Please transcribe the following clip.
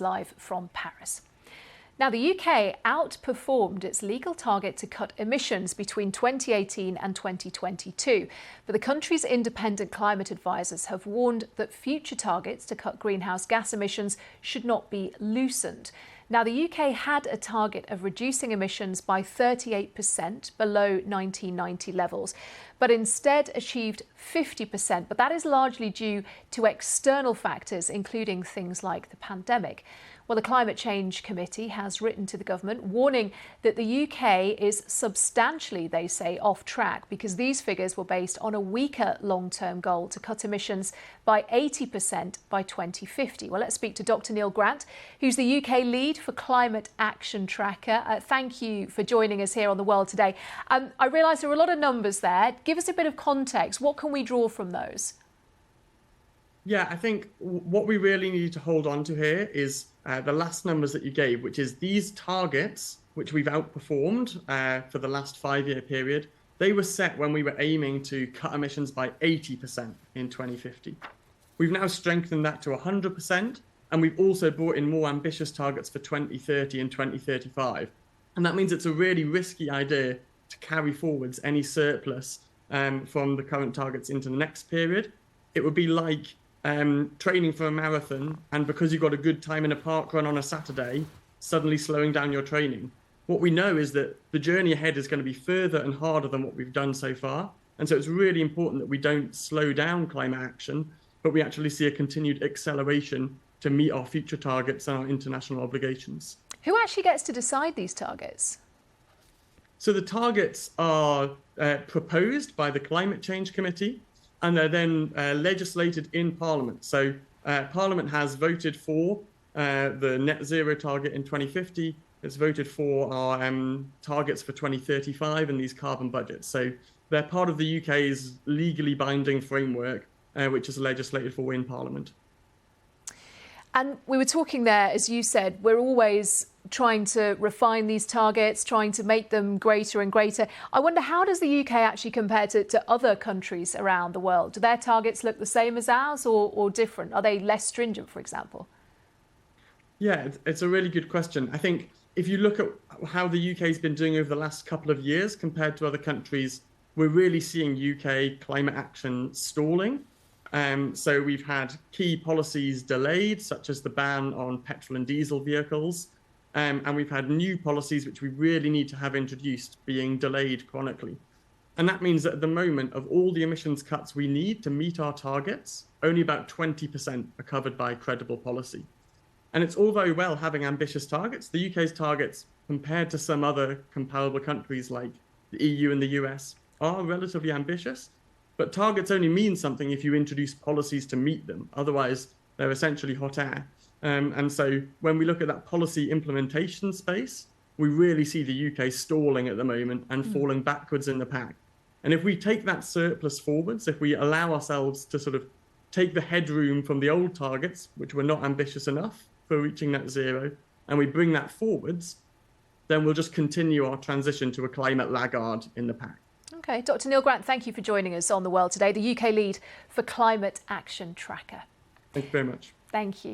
Live from Paris. Now, the UK outperformed its legal target to cut emissions between 2018 and 2022. But the country's independent climate advisors have warned that future targets to cut greenhouse gas emissions should not be loosened. Now, the UK had a target of reducing emissions by 38% below 1990 levels, but instead achieved 50%. But that is largely due to external factors, including things like the pandemic. Well, the Climate Change Committee has written to the government warning that the UK is substantially, they say, off track because these figures were based on a weaker long-term goal to cut emissions by 80% by 2050. Well, let's speak to Dr. Neil Grant, who's the UK lead for Climate Action Tracker. Thank you for joining us here on The World Today. I realise there are a lot of numbers there. Give us a bit of context. What can we draw from those? Yeah, I think what we really need to hold on to here is the last numbers that you gave, which is these targets, which we've outperformed for the last 5-year period. They were set when we were aiming to cut emissions by 80% in 2050. We've now strengthened that to 100%, and we've also brought in more ambitious targets for 2030 and 2035. And that means it's a really risky idea to carry forwards any surplus from the current targets into the next period. It would be like training for a marathon, and because you got a good time in a park run on a Saturday, suddenly slowing down your training. What we know is that the journey ahead is going to be further and harder than what we've done so far. And so it's really important that we don't slow down climate action, but we actually see a continued acceleration to meet our future targets and our international obligations. Who actually gets to decide these targets? So the targets are proposed by the Climate Change Committee, and they're then legislated in Parliament. So Parliament has voted for the net zero target in 2050. It's voted for our targets for 2035 and these carbon budgets. So they're part of the UK's legally binding framework, which is legislated for in Parliament. And we were talking there, as you said, we're always trying to refine these targets, trying to make them greater and greater. I wonder, how does the UK actually compare to other countries around the world? Do their targets look the same as ours or different? Are they less stringent, for example? Yeah, it's a really good question. I think if you look at how the UK has been doing over the last couple of years compared to other countries, we're really seeing UK climate action stalling. So we've had key policies delayed, such as the ban on petrol and diesel vehicles. And we've had new policies which we really need to have introduced being delayed chronically. And that means that at the moment, of all the emissions cuts we need to meet our targets, only about 20% are covered by credible policy. And it's all very well having ambitious targets. The UK's targets, compared to some other comparable countries like the EU and the US, are relatively ambitious. But targets only mean something if you introduce policies to meet them. Otherwise, they're essentially hot air. And so when we look at that policy implementation space, we really see the UK stalling at the moment and falling backwards in the pack. And if we take that surplus forwards, if we allow ourselves to sort of take the headroom from the old targets, which were not ambitious enough for reaching net zero, and we bring that forwards, then we'll just continue our transition to a climate laggard in the pack. OK, Dr. Neil Grant, thank you for joining us on The World Today, the UK lead for Climate Action Tracker. Thank you very much. Thank you.